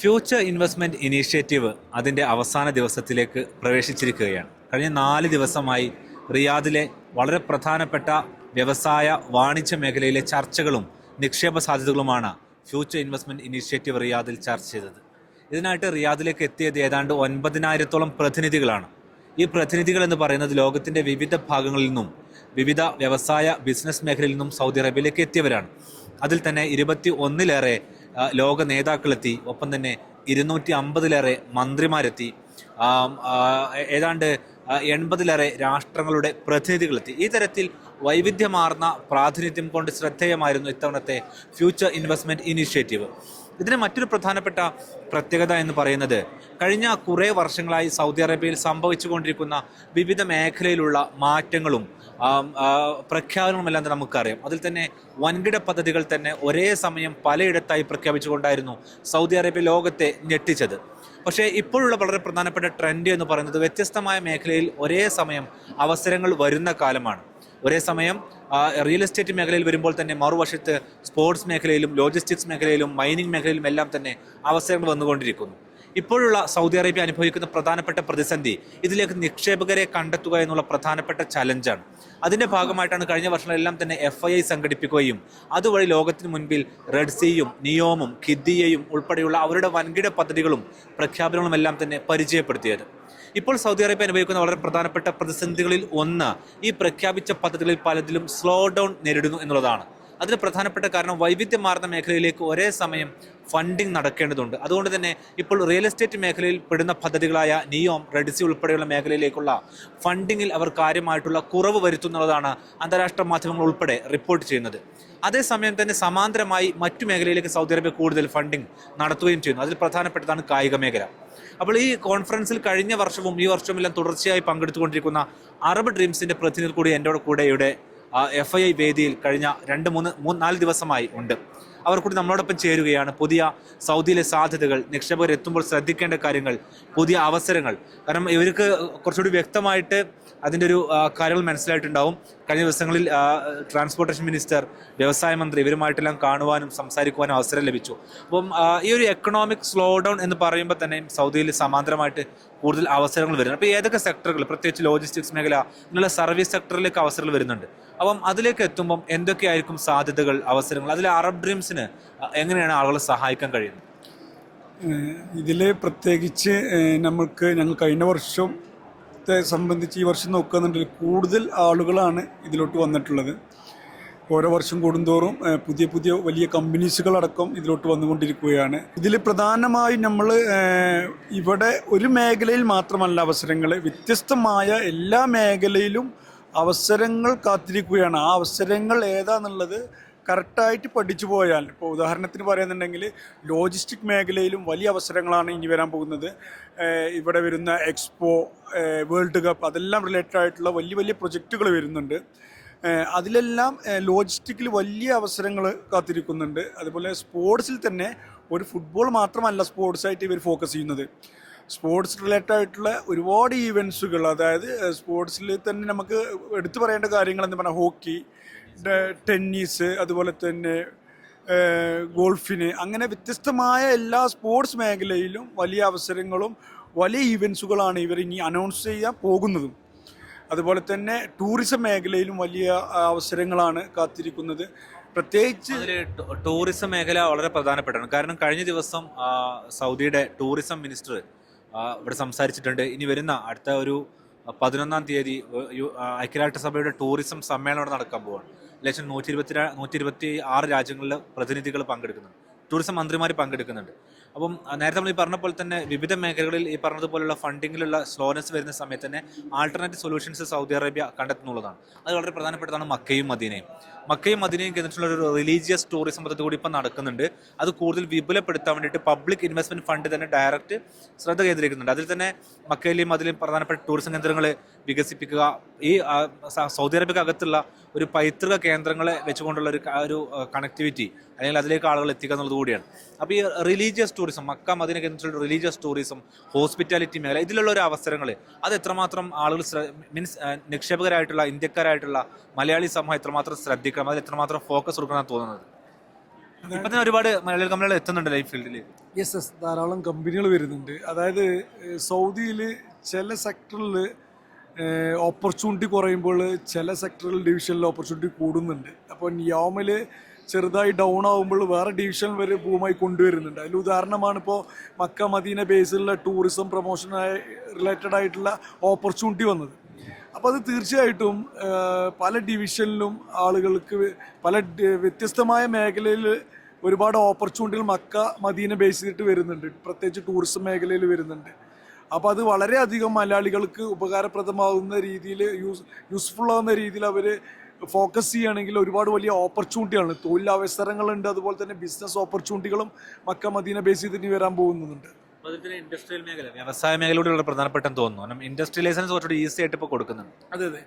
Future investment initiative അതിൻ്റെ അവസാന ദിവസത്തിലേക്ക് പ്രവേശിച്ചിരിക്കുകയാണ്. കഴിഞ്ഞ 4 ദിവസമായി റിയാദിലെ വളരെ പ്രധാനപ്പെട്ട വ്യവസായ വാണിജ്യ മേഖലയിലെ ചർച്ചകളും നിക്ഷേപ സാധ്യതകളുമാണ് ഫ്യൂച്ചർ ഇൻവെസ്റ്റ്മെൻറ്റ് ഇനീഷ്യേറ്റീവ് റിയാദിൽ ചർച്ച ചെയ്തത്. ഇതിനായിട്ട് റിയാദിലേക്ക് എത്തിയത് ഏതാണ്ട് 9,000-ഓളം പ്രതിനിധികളാണ്. ഈ പ്രതിനിധികൾ എന്ന് പറയുന്നത് ലോകത്തിൻ്റെ വിവിധ ഭാഗങ്ങളിൽ നിന്നും വിവിധ വ്യവസായ ബിസിനസ് മേഖലയിൽ നിന്നും സൗദി അറേബ്യയിലേക്ക് എത്തിയവരാണ്. അതിൽ തന്നെ 21-ലേറെ ലോക നേതാക്കളെത്തി. ഒപ്പം തന്നെ 250-ലേറെ മന്ത്രിമാരെത്തി. ഏതാണ്ട് 80-ലേറെ രാഷ്ട്രങ്ങളുടെ പ്രതിനിധികളെത്തി. ഈ തരത്തിൽ വൈവിധ്യമാർന്ന പ്രാതിനിധ്യം കൊണ്ട് ശ്രദ്ധേയമായിരുന്നു ഇത്തവണത്തെ ഫ്യൂച്ചർ ഇൻവെസ്റ്റ്മെൻറ്റ് ഇനീഷ്യേറ്റീവ്. ഇതിന് മറ്റൊരു പ്രധാനപ്പെട്ട പ്രത്യേകത എന്ന് പറയുന്നത് കഴിഞ്ഞ കുറേ വർഷങ്ങളായി സൗദി അറേബ്യയിൽ സംഭവിച്ചുകൊണ്ടിരിക്കുന്ന വിവിധ മേഖലയിലുള്ള മാറ്റങ്ങളും പ്രഖ്യാപനവുമെല്ലാം നമുക്കറിയാം. അതിൽ തന്നെ വൻകിട പദ്ധതികൾ തന്നെ ഒരേ സമയം പലയിടത്തായി പ്രഖ്യാപിച്ചുകൊണ്ടായിരുന്നു സൗദി അറേബ്യ ലോകത്തെ ഞെട്ടിച്ചത്. പക്ഷേ ഇപ്പോഴുള്ള വളരെ പ്രധാനപ്പെട്ട ട്രെൻഡ് എന്ന് പറയുന്നത് വ്യത്യസ്തമായ മേഖലയിൽ ഒരേ സമയം അവസരങ്ങൾ വരുന്ന കാലമാണ്. ഒരേ സമയം റിയൽ എസ്റ്റേറ്റ് മേഖലയിൽ വരുമ്പോൾ തന്നെ മറുവശത്ത് സ്പോർട്സ് മേഖലയിലും ലോജിസ്റ്റിക്സ് മേഖലയിലും മൈനിങ് മേഖലയിലും എല്ലാം തന്നെ അവസരങ്ങൾ വന്നുകൊണ്ടിരിക്കുന്നു. ഇപ്പോഴുള്ള സൗദി അറേബ്യ അനുഭവിക്കുന്ന പ്രധാനപ്പെട്ട പ്രതിസന്ധി ഇതിലേക്ക് നിക്ഷേപകരെ കണ്ടെത്തുക എന്നുള്ള പ്രധാനപ്പെട്ട ചലഞ്ചാണ്. അതിൻ്റെ ഭാഗമായിട്ടാണ് കഴിഞ്ഞ വർഷങ്ങളെല്ലാം തന്നെ FII സംഘടിപ്പിക്കുകയും അതുവഴി ലോകത്തിന് മുൻപിൽ റെഡ് സീയും നിയോമും ഖിദ്ദിയയും ഉൾപ്പെടെയുള്ള അവരുടെ വൻകിട പദ്ധതികളും പ്രഖ്യാപനങ്ങളും എല്ലാം തന്നെ പരിചയപ്പെടുത്തിയത്. ഇപ്പോൾ സൗദി അറേബ്യ അനുഭവിക്കുന്ന വളരെ പ്രധാനപ്പെട്ട പ്രതിസന്ധികളിൽ ഒന്ന് ഈ പ്രഖ്യാപിച്ച പദ്ധതികളിൽ പലതിലും സ്ലോ ഡൗൺ നേരിടുന്നു എന്നുള്ളതാണ്. അതിന് പ്രധാനപ്പെട്ട കാരണം വൈവിധ്യമാർന്ന മേഖലയിലേക്ക് ഒരേ സമയം ഫണ്ടിങ് നടക്കേണ്ടതുണ്ട്. അതുകൊണ്ട് തന്നെ ഇപ്പോൾ റിയൽ എസ്റ്റേറ്റ് മേഖലയിൽ പെടുന്ന പദ്ധതികളായ നിയോം, റെഡ്സി ഉൾപ്പെടെയുള്ള മേഖലയിലേക്കുള്ള ഫണ്ടിങ്ങിൽ അവർ കാര്യമായിട്ടുള്ള കുറവ് വരുത്തുന്നതാണ് അന്താരാഷ്ട്ര മാധ്യമങ്ങൾ ഉൾപ്പെടെ റിപ്പോർട്ട് ചെയ്യുന്നത്. അതേസമയം തന്നെ സമാന്തരമായി മറ്റു മേഖലയിലേക്ക് സൗദി അറേബ്യ കൂടുതൽ ഫണ്ടിങ് നടത്തുകയും ചെയ്യുന്നു. അതിൽ പ്രധാനപ്പെട്ടതാണ് കായിക മേഖല. അപ്പോൾ ഈ കോൺഫറൻസിൽ കഴിഞ്ഞ വർഷവും ഈ വർഷവുമെല്ലാം തുടർച്ചയായി പങ്കെടുത്തുകൊണ്ടിരിക്കുന്ന അറബ് ഡ്രീംസിൻ്റെ പ്രതിനിധികൾ കൂടി എൻ്റെ കൂടെ ഇവിടെ FII വേദിയിൽ കഴിഞ്ഞ 2-3-4 ദിവസമായി ഉണ്ട്. അവർ കൂടി നമ്മളോടൊപ്പം ചേരുകയാണ്. പുതിയ സൗദിയിലെ സാധ്യതകൾ, നിക്ഷേപകർ എത്തുമ്പോൾ ശ്രദ്ധിക്കേണ്ട കാര്യങ്ങൾ, പുതിയ അവസരങ്ങൾ. കാരണം ഇവർക്ക് കുറച്ചുകൂടി വ്യക്തമായിട്ട് അതിൻ്റെ ഒരു കാര്യങ്ങൾ മനസ്സിലായിട്ടുണ്ടാവും. കഴിഞ്ഞ ദിവസങ്ങളിൽ ട്രാൻസ്പോർട്ടേഷൻ മിനിസ്റ്റർ, വ്യവസായ മന്ത്രി ഇവരുമായിട്ടെല്ലാം കാണുവാനും സംസാരിക്കുവാനും അവസരം ലഭിച്ചു. അപ്പം ഈ ഒരു എക്കണോമിക് സ്ലോ ഡൗൺ എന്ന് പറയുമ്പോൾ തന്നെ സൗദിയിൽ സമാന്തരമായിട്ട് കൂടുതൽ അവസരങ്ങൾ വരുന്നുണ്ട്. അപ്പോൾ ഏതൊക്കെ സെക്ടറുകൾ, പ്രത്യേകിച്ച് ലോജിസ്റ്റിക്സ് മേഖല, ഇങ്ങനെയുള്ള സർവീസ് സെക്ടറിലേക്ക് അവസരങ്ങൾ വരുന്നുണ്ട്. അപ്പം അതിലേക്ക് എത്തുമ്പം എന്തൊക്കെയായിരിക്കും സാധ്യതകൾ, അവസരങ്ങൾ? അതിൽ അറബ് ഡ്രീംസിന് എങ്ങനെയാണ് ആളുകളെ സഹായിക്കാൻ കഴിയുന്നത്? ഇതിൽ പ്രത്യേകിച്ച് ഞങ്ങൾ കഴിഞ്ഞ വർഷത്തെ സംബന്ധിച്ച് ഈ വർഷം നോക്കുകയെന്നുണ്ടെങ്കിൽ കൂടുതൽ ആളുകളാണ് ഇതിലോട്ട് വന്നിട്ടുള്ളത്. ഓരോ വർഷം കൂടുന്തോറും പുതിയ പുതിയ വലിയ കമ്പനീസുകളടക്കം ഇതിലോട്ട് വന്നുകൊണ്ടിരിക്കുകയാണ്. ഇതിൽ പ്രധാനമായും നമ്മൾ ഇവിടെ ഒരു മേഖലയിൽ മാത്രമല്ല അവസരങ്ങൾ, വ്യത്യസ്തമായ എല്ലാ മേഖലയിലും അവസരങ്ങൾ കാത്തിരിക്കുകയാണ്. ആ അവസരങ്ങൾ ഏതാന്നുള്ളത് കറക്റ്റായിട്ട് പഠിച്ചു പോയാൽ, ഇപ്പോൾ ഉദാഹരണത്തിന് പറയുന്നുണ്ടെങ്കിൽ ലോജിസ്റ്റിക് മേഖലയിലും വലിയ അവസരങ്ങളാണ് ഇനി വരാൻ പോകുന്നത്. ഇവിടെ വരുന്ന എക്സ്പോ, വേൾഡ് കപ്പ്, അതെല്ലാം റിലേറ്റഡ് ആയിട്ടുള്ള വലിയ വലിയ പ്രൊജക്റ്റുകൾ വരുന്നുണ്ട്. അതിലെല്ലാം ലോജിസ്റ്റിക്കിൽ വലിയ അവസരങ്ങൾ കാത്തിരിക്കുന്നുണ്ട്. അതുപോലെ സ്പോർട്സിൽ തന്നെ ഒരു ഫുട്ബോൾ മാത്രമല്ല സ്പോർട്സായിട്ട് ഇവർ ഫോക്കസ് ചെയ്യുന്നത്. സ്പോർട്സ് റിലേറ്റഡ് ആയിട്ടുള്ള ഒരുപാട് ഈവൻസുകൾ, അതായത് സ്പോർട്സിൽ തന്നെ നമുക്ക് എടുത്തു പറയേണ്ട കാര്യങ്ങൾ എന്ന് പറഞ്ഞാൽ ഹോക്കി, ടെന്നീസ്, അതുപോലെ തന്നെ ഗോൾഫിന്, അങ്ങനെ വ്യത്യസ്തമായ എല്ലാ സ്പോർട്സ് മേഖലയിലും വലിയ അവസരങ്ങളും വലിയ ഈവൻസുകളാണ് ഇവർ ഇനി അനൗൺസ് ചെയ്യാൻ പോകുന്നതും. അതുപോലെ തന്നെ ടൂറിസം മേഖലയിലും വലിയ അവസരങ്ങളാണ് കാത്തിരിക്കുന്നത്. പ്രത്യേകിച്ച് ടൂറിസം മേഖല വളരെ പ്രധാനപ്പെട്ടാണ്. കാരണം കഴിഞ്ഞ ദിവസം സൗദിയുടെ ടൂറിസം മിനിസ്റ്റർ ഇവിടെ സംസാരിച്ചിട്ടുണ്ട്. ഇനി വരുന്ന അടുത്ത ഒരു 11-ാം തീയതി ഐക്യരാഷ്ട്രസഭയുടെ ടൂറിസം സമ്മേളനം അവിടെ നടക്കാൻ പോവാണ്. 126 രാജ്യങ്ങളിലെ പ്രതിനിധികൾ പങ്കെടുക്കുന്നുണ്ട്, ടൂറിസം മന്ത്രിമാർ പങ്കെടുക്കുന്നുണ്ട്. അപ്പം നേരത്തെ നമ്മൾ ഈ പറഞ്ഞ പോലെ തന്നെ വിവിധ മേഖലകളിൽ ഈ പറഞ്ഞതുപോലുള്ള ഫണ്ടിങ്ങിലുള്ള സ്ലോനെസ് വരുന്ന സമയത്ത് തന്നെ ആൾട്ടർനേറ്റീവ് സൊല്യൂഷൻസ് സൗദി അറേബ്യ കണ്ടെത്തുന്നുള്ളതാണ്. അത് വളരെ പ്രധാനപ്പെട്ടതാണ്. മക്കയും മദീനയും കേന്ദ്രത്തിലുള്ള ഒരു റിലീജിയസ് ടൂറിസം പദ്ധതി കൂടി ഇപ്പം നടക്കുന്നുണ്ട്. അത് കൂടുതൽ വിപുലപ്പെടുത്താൻ വേണ്ടിയിട്ട് പബ്ലിക് ഇൻവെസ്റ്റ്മെൻറ്റ് ഫണ്ട് തന്നെ ഡയറക്റ്റ് ശ്രദ്ധ കേന്ദ്രീകരിക്കുന്നുണ്ട്. അതിൽ തന്നെ മക്കയിലെയും അതിലും പ്രധാനപ്പെട്ട ടൂറിസം കേന്ദ്രങ്ങൾ വികസിപ്പിക്കുക, ഈ സൗദി അറേബ്യക്ക് അകത്തുള്ള ഒരു പൈതൃക കേന്ദ്രങ്ങളെ വെച്ചുകൊണ്ടുള്ള ഒരു കണക്ടിവിറ്റി, അല്ലെങ്കിൽ അതിലേക്ക് ആളുകൾ എത്തിക്കുക എന്നുള്ളത് കൂടിയാണ്. അപ്പോൾ ഈ റിലീജിയസ് ടൂറിസം, മക്ക മദീന കേന്ദ്രത്തിലുള്ള റിലീജിയസ് ടൂറിസം, ഹോസ്പിറ്റാലിറ്റി മേഖല, ഇതിലുള്ള ഒരു അവസരങ്ങൾ അത് എത്രമാത്രം ആളുകൾ നിക്ഷേപകരായിട്ടുള്ള ഇന്ത്യക്കാരായിട്ടുള്ള മലയാളി സമൂഹം എത്രമാത്രം ശ്രദ്ധിക്കണം, അതിൽ എത്രമാത്രം ഫോക്കസ് കൊടുക്കണമെന്ന് തോന്നുന്നത്? ഇപ്പൊ തന്നെ ഒരുപാട് മലയാളി കമ്പനികൾ എത്തുന്നുണ്ട് ലൈഫ് ഫീൽഡിൽ. യെസ്, ധാരാളം കമ്പനികൾ വരുന്നുണ്ട്. അതായത് സൗദിയിൽ ചില സെക്ടറിൽ ഓപ്പർച്യൂണിറ്റി കുറയുമ്പോൾ ചില സെക്ടറിൽ ഡിവിഷനിൽ ഓപ്പർച്യൂണിറ്റി കൂടുന്നുണ്ട്. അപ്പോൾ നിയോമിൽ ചെറുതായി ഡൗൺ ആകുമ്പോൾ വേറെ ഡിവിഷൻ വരെ ഭൂമായി കൊണ്ടുവരുന്നുണ്ട്. അതിൽ ഉദാഹരണമാണ് ഇപ്പോൾ മക്ക മദീന ബേസിലുള്ള ടൂറിസം പ്രൊമോഷനായി റിലേറ്റഡ് ആയിട്ടുള്ള ഓപ്പർച്യൂണിറ്റി വന്നത്. അപ്പോൾ അത് തീർച്ചയായിട്ടും പല ഡിവിഷനിലും ആളുകൾക്ക് പല വ്യത്യസ്തമായ മേഖലയിൽ ഒരുപാട് ഓപ്പർച്യൂണിറ്റികൾ മക്ക മദീന ബേസ് ചെയ്തിട്ട് വരുന്നുണ്ട്, പ്രത്യേകിച്ച് ടൂറിസം മേഖലയിൽ വരുന്നുണ്ട്. അപ്പോൾ അത് വളരെയധികം മലയാളികൾക്ക് ഉപകാരപ്രദമാകുന്ന രീതിയിൽ യൂസ്ഫുൾ ആകുന്ന രീതിയിൽ അവർ ഫോക്കസ് ചെയ്യുകയാണെങ്കിൽ ഒരുപാട് വലിയ ഓപ്പർച്യൂണിറ്റിയാണ്, തൊഴിലവസരങ്ങളുണ്ട്, അതുപോലെ തന്നെ ബിസിനസ് ഓപ്പർച്യൂണിറ്റികളും മക്ക മദീന ബേസ് ചെയ്തിട്ട് വരാൻ പോകുന്നുണ്ട്. ഇൻഡസ്ട്രിയൽ മേഖല, വ്യവസായ മേഖലയോട് പ്രധാനപ്പെട്ടെന്ന് തോന്നുന്നു. കാരണം ഇൻഡസ്ട്രിയൽ ലൈസൻസ് കുറച്ചുകൂടി ഈസി ആയിട്ട് ഇപ്പോൾ കൊടുക്കുന്നുണ്ട്. അതെ അതെ,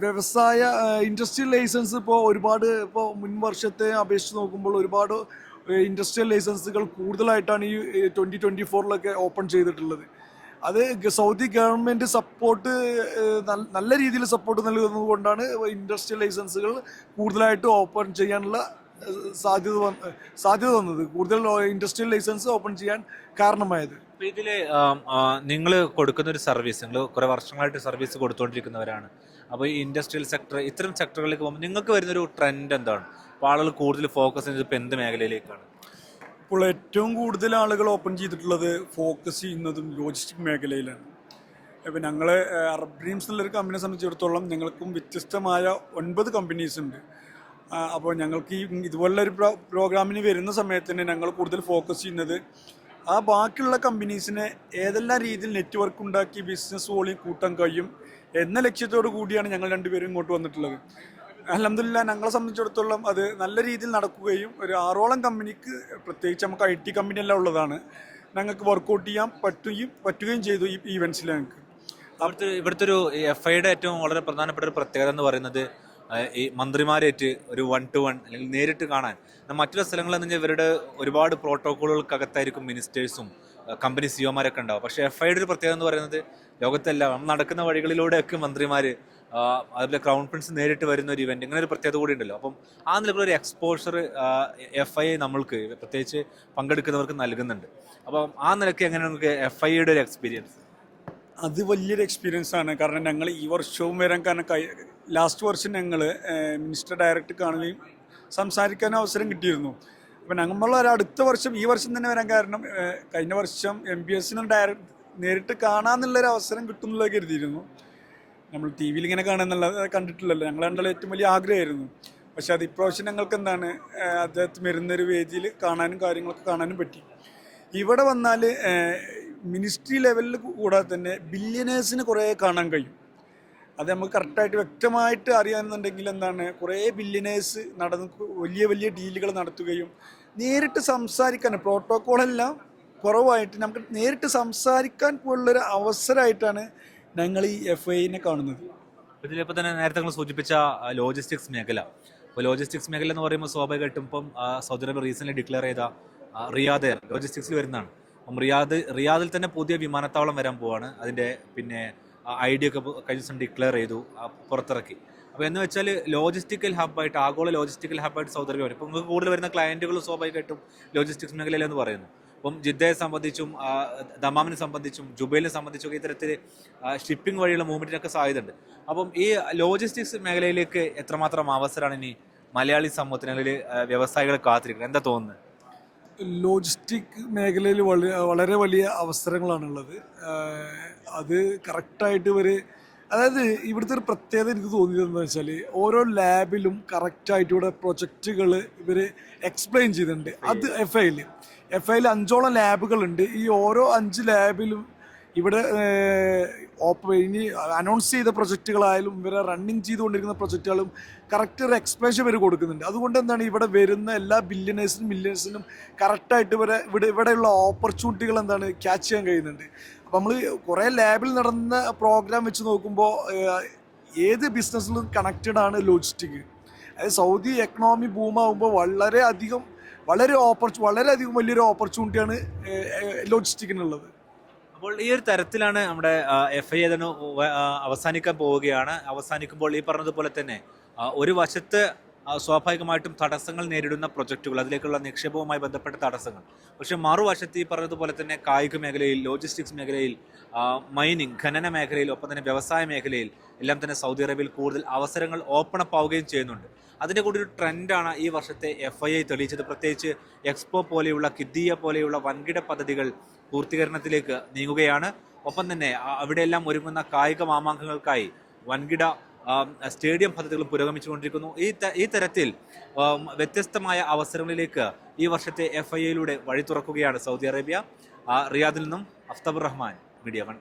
വ്യവസായ ഇൻഡസ്ട്രിയൽ ലൈസൻസ് ഇപ്പോൾ ഒരുപാട്, ഇപ്പോൾ മുൻ വർഷത്തെ അപേക്ഷിച്ച് നോക്കുമ്പോൾ ഒരുപാട് ഇൻഡസ്ട്രിയൽ ലൈസൻസുകൾ കൂടുതലായിട്ടാണ് ഈ 2024 ഓപ്പൺ ചെയ്തിട്ടുള്ളത്. അത് സൗദി ഗവൺമെൻറ് സപ്പോർട്ട് നല്ല രീതിയിൽ സപ്പോർട്ട് നൽകുന്നത് കൊണ്ടാണ് ഇൻഡസ്ട്രിയൽ ലൈസൻസുകൾ കൂടുതലായിട്ട് ഓപ്പൺ ചെയ്യാനുള്ള സാധ്യത വന്നത്, കൂടുതൽ ഇൻഡസ്ട്രിയൽ ലൈസൻസ് ഓപ്പൺ ചെയ്യാൻ കാരണമായത്. ഇതിൽ നിങ്ങൾ കൊടുക്കുന്ന ഒരു സർവീസ്, നിങ്ങൾ കുറേ വർഷങ്ങളായിട്ട് സർവീസ് കൊടുത്തുകൊണ്ടിരിക്കുന്നവരാണ്. അപ്പോൾ ഈ ഇൻഡസ്ട്രിയൽ സെക്ടർ, ഇത്തരം സെക്ടറുകളിലേക്ക് പോകുമ്പോൾ നിങ്ങൾക്ക് വരുന്നൊരു ട്രെൻഡ് എന്താണ്? അപ്പോൾ ആളുകൾ കൂടുതൽ ഫോക്കസ് ചെയ്യുന്നത് ഇപ്പോൾ എന്ത് മേഖലയിലേക്കാണ്? ഇപ്പോൾ ഏറ്റവും കൂടുതൽ ആളുകൾ ഓപ്പൺ ചെയ്തിട്ടുള്ളത് ഫോക്കസ് ചെയ്യുന്നതും ലോജിസ്റ്റിക് മേഖലയിലാണ്. ഇപ്പം ഞങ്ങൾ അറബ് ഡ്രീംസ് എന്നുള്ളൊരു കമ്പനിയെ സംബന്ധിച്ചിടത്തോളം ഞങ്ങൾക്കും വ്യത്യസ്തമായ 9 കമ്പനീസ് ഉണ്ട്. അപ്പോൾ ഞങ്ങൾക്ക് ഈ ഇതുപോലുള്ളൊരു പ്രോഗ്രാമിന് വരുന്ന സമയത്ത് തന്നെ ഞങ്ങൾ കൂടുതൽ ഫോക്കസ് ചെയ്യുന്നത് ആ ബാക്കിയുള്ള കമ്പനീസിനെ ഏതെല്ലാം രീതിയിൽ നെറ്റ്വർക്ക് ഉണ്ടാക്കി ബിസിനസ് വോളിയം കൂട്ടാൻ കഴിയും എന്ന ലക്ഷ്യത്തോടു കൂടിയാണ് ഞങ്ങൾ രണ്ടുപേരും ഇങ്ങോട്ട് വന്നിട്ടുള്ളത്. അൽഹംദുലില്ലാ, ഞങ്ങളെ സംബന്ധിച്ചിടത്തോളം അത് നല്ല രീതിയിൽ നടക്കുകയും ഒരു 6ഓളം കമ്പനിക്ക്, പ്രത്യേകിച്ച് നമുക്ക് IT കമ്പനി എല്ലാം ഉള്ളതാണ്, ഞങ്ങൾക്ക് വർക്കൗട്ട് ചെയ്യാൻ പറ്റുകയും ചെയ്തു ഈ ഈവൻസിൽ. ഞങ്ങൾക്ക് ഇവിടുത്തെ ഒരു FIയുടെ ഏറ്റവും വളരെ പ്രധാനപ്പെട്ട ഒരു പ്രത്യേകത എന്ന് പറയുന്നത് ഈ മന്ത്രിമാരേറ്റ് ഒരു 1-to-1 അല്ലെങ്കിൽ നേരിട്ട് കാണാൻ. മറ്റുള്ള സ്ഥലങ്ങളിൽ നിന്ന് ഇവരുടെ ഒരുപാട് പ്രോട്ടോക്കോളുകൾക്കകത്തായിരിക്കും മിനിസ്റ്റേഴ്സും കമ്പനി സിഒമാരൊക്കെ ഉണ്ടാവും. പക്ഷേ FIയുടെ ഒരു പ്രത്യേകത എന്ന് പറയുന്നത് ലോകത്തെല്ലാം നടക്കുന്ന വഴികളിലൂടെയൊക്കെ മന്ത്രിമാർ, അതുപോലെ ക്രൗൺ പ്രിൻസ് നേരിട്ട് വരുന്ന ഒരു ഇവന്റ്, ഇങ്ങനെ ഒരു പ്രത്യേകത കൂടി ഉണ്ടല്ലോ. അപ്പം ആ നിലയിലൊരു എക്സ്പോഷർ FI നമ്മൾക്ക്, പ്രത്യേകിച്ച് പങ്കെടുക്കുന്നവർക്ക് നൽകുന്നുണ്ട്. അപ്പം ആ നിലയ്ക്ക് എങ്ങനെ നിങ്ങൾക്ക് FIയുടെ ഒരു എക്സ്പീരിയൻസ്? അത് വലിയൊരു എക്സ്പീരിയൻസ് ആണ്. കാരണം ഞങ്ങൾ ഈ വർഷവും വരാൻ കാരണം ലാസ്റ്റ് വർഷം ഞങ്ങൾ മിനിസ്റ്റർ ഡയറക്റ്റ് കാണുകയും സംസാരിക്കാൻ അവസരം കിട്ടിയിരുന്നു. അപ്പം ഞങ്ങൾ അടുത്ത വർഷം, ഈ വർഷം തന്നെ വരാൻ കാരണം കഴിഞ്ഞ വർഷം MBSനും നേരിട്ട് കാണാമെന്നുള്ളൊരു അവസരം കിട്ടുമെന്നുള്ളത് കരുതിയിരുന്നു. നമ്മൾ TV ഇങ്ങനെ കണ്ടിട്ടില്ലല്ലോ, ഞങ്ങൾ കണ്ടുള്ള ഏറ്റവും വലിയ ആഗ്രഹമായിരുന്നു. പക്ഷെ അത് ഇപ്രാവശ്യം ഞങ്ങൾക്ക് എന്താണ് അദ്ദേഹത്തിന് വരുന്നൊരു വേദിയിൽ കാണാനും കാര്യങ്ങളൊക്കെ കാണാനും പറ്റി. ഇവിടെ വന്നാൽ മിനിസ്ട്രി ലെവലിൽ കൂടാതെ തന്നെ ബില്യനേഴ്സിന് കുറേ കാണാൻ കഴിയും. അത് നമുക്ക് കറക്റ്റായിട്ട് വ്യക്തമായിട്ട് അറിയാമെന്നുണ്ടെങ്കിൽ എന്താണ്, കുറേ ബില്യനേഴ്സ് വലിയ വലിയ ഡീലുകൾ നടത്തുകയും നേരിട്ട് സംസാരിക്കാൻ, പ്രോട്ടോക്കോളെല്ലാം കുറവായിട്ട് നമുക്ക് നേരിട്ട് സംസാരിക്കാൻ പോലുള്ളൊരു അവസരമായിട്ടാണ് ഞങ്ങൾ ഈ FIനെ കാണുന്നത്. ഇതിലിപ്പോൾ തന്നെ നേരത്തെ നിങ്ങൾ സൂചിപ്പിച്ച ലോജിസ്റ്റിക്സ് മേഖല. അപ്പോൾ ലോജിസ്റ്റിക്സ് മേഖല എന്ന് പറയുമ്പോൾ സ്വാഭാവികമായിട്ടും ഇപ്പം സൗദി അറേബ്യ റീസെൻ്റ്ലി ഡിക്ലെയർ ചെയ്ത റിയാദ് ലോജിസ്റ്റിക്സിൽ വരുന്നതാണ്. അപ്പം റിയാദിൽ തന്നെ പുതിയ വിമാനത്താവളം വരാൻ പോവാണ്. അതിൻ്റെ പിന്നെ ഐഡിയ ഒക്കെ കഴിഞ്ഞ ദിവസം ഡിക്ലെയർ ചെയ്തു, പുറത്തിറക്കി. അപ്പോൾ എന്ന് വെച്ചാൽ ലോജിസ്റ്റിക്കൽ ഹബ്ബായിട്ട്, ആഗോള ലോജിസ്റ്റിക്കൽ ഹബ്ബായിട്ട് സൗദി അറേബ്യ വരും. ഇപ്പം നിങ്ങൾക്ക് കൂടുതൽ വരുന്ന ക്ലയൻറ്റുകൾ സ്വാഭാവികമായിട്ടും ലോജിസ്റ്റിക്സ് മേഖലയിലെന്ന് പറയുന്നു. അപ്പം ജിദ്ദയെ സംബന്ധിച്ചും ദമാമിനെ സംബന്ധിച്ചും ജുബൈലിനെ സംബന്ധിച്ചൊക്കെ ഇത്തരത്തിൽ ഷിപ്പിംഗ് വഴിയുള്ള മൂവ്മെൻറ്റിനൊക്കെ സാധ്യതയുണ്ട്. അപ്പം ഈ ലോജിസ്റ്റിക്സ് മേഖലയിലേക്ക് എത്രമാത്രം അവസരമാണ് ഇനി മലയാളി സമൂഹത്തിന് അല്ലെങ്കിൽ വ്യവസായികളെ കാത്തിരിക്കുന്നത്? എന്താ തോന്നുന്നത്? ലോജിസ്റ്റിക് മേഖലയിൽ വളരെ വലിയ അവസരങ്ങളാണുള്ളത്. അത് കറക്റ്റായിട്ട് അതായത് ഇവിടുത്തെ ഒരു പ്രത്യേകത എനിക്ക് തോന്നിയത് എന്താ വെച്ചാൽ, ഓരോ ലാബിലും കറക്റ്റായിട്ട് ഇവിടെ പ്രൊജക്റ്റുകൾ ഇവർ എക്സ്പ്ലെയിൻ ചെയ്തിട്ടുണ്ട്. അത് FIയിൽ 5ഓളം ലാബുകളുണ്ട്. ഈ ഓരോ 5 ലാബിലും ഇവിടെ ഇനി അനൗൺസ് ചെയ്ത പ്രൊജക്റ്റുകളായാലും ഇവരെ റണ്ണിങ് ചെയ്തുകൊണ്ടിരിക്കുന്ന പ്രൊജക്റ്റുകളും കറക്റ്റ് ഒരു എക്സ്പ്ലനേഷൻ ഇവർ കൊടുക്കുന്നുണ്ട്. അതുകൊണ്ട് എന്താണ്, ഇവിടെ വരുന്ന എല്ലാ മില്യനേഴ്സിനും കറക്റ്റായിട്ട് ഇവിടെയുള്ള ഓപ്പർച്യൂണിറ്റികൾ എന്താണ് ക്യാച്ച് ചെയ്യാൻ കഴിയുന്നുണ്ട്. അപ്പോൾ നമ്മൾ കുറേ ലാബിൽ നടന്ന പ്രോഗ്രാം വെച്ച് നോക്കുമ്പോൾ ഏത് ബിസിനസ്സിലും കണക്റ്റഡ് ആണ് ലോജിസ്റ്റിക്. അതായത് സൗദി എക്കണോമി ബൂമാകുമ്പോൾ വളരെയധികം വലിയൊരു ഓപ്പർച്യൂണിറ്റിയാണ് ലോജിസ്റ്റിക്കിനുള്ളത്. അപ്പോൾ ഈ ഒരു തരത്തിലാണ് നമ്മുടെ FI അവസാനിക്കാൻ പോവുകയാണ്. അവസാനിക്കുമ്പോൾ ഈ പറഞ്ഞതുപോലെ തന്നെ ഒരു വശത്ത് സ്വാഭാവികമായിട്ടും തടസ്സങ്ങൾ നേരിടുന്ന പ്രൊജക്റ്റുകൾ, അതിലേക്കുള്ള നിക്ഷേപവുമായി ബന്ധപ്പെട്ട തടസ്സങ്ങൾ. പക്ഷേ മറുവശത്ത് ഈ പറഞ്ഞതുപോലെ തന്നെ കായിക മേഖലയിൽ, ലോജിസ്റ്റിക്സ് മേഖലയിൽ, മൈനിങ്, ഖനന മേഖലയിൽ, ഒപ്പം തന്നെ വ്യവസായ മേഖലയിൽ എല്ലാം തന്നെ സൗദി അറേബ്യയിൽ കൂടുതൽ അവസരങ്ങൾ ഓപ്പൺ അപ്പ് ആവുകയും ചെയ്യുന്നുണ്ട്. അതിൻ്റെ കൂടി ഒരു ട്രെൻഡാണ് ഈ വർഷത്തെ FII തെളിയിച്ചത്. പ്രത്യേകിച്ച് എക്സ്പോ പോലെയുള്ള, കിദ്ദിയ പോലെയുള്ള വൻകിട പദ്ധതികൾ പൂർത്തീകരണത്തിലേക്ക് നീങ്ങുകയാണ്. ഒപ്പം തന്നെ അവിടെയെല്ലാം ഒരുങ്ങുന്ന കായിക മാമാങ്കങ്ങൾക്കായി വൻകിട സ്റ്റേഡിയം പദ്ധതികൾ പുരോഗമിച്ചുകൊണ്ടിരിക്കുന്നു. ഈ തരത്തിൽ വ്യത്യസ്തമായ അവസരങ്ങളിലേക്ക് ഈ വർഷത്തെ FIIയിലൂടെ വഴി തുറക്കുകയാണ് സൗദി അറേബ്യ. റിയാദിൽ നിന്നും അഫ്താബുർ റഹ്മാൻ, മീഡിയ 1.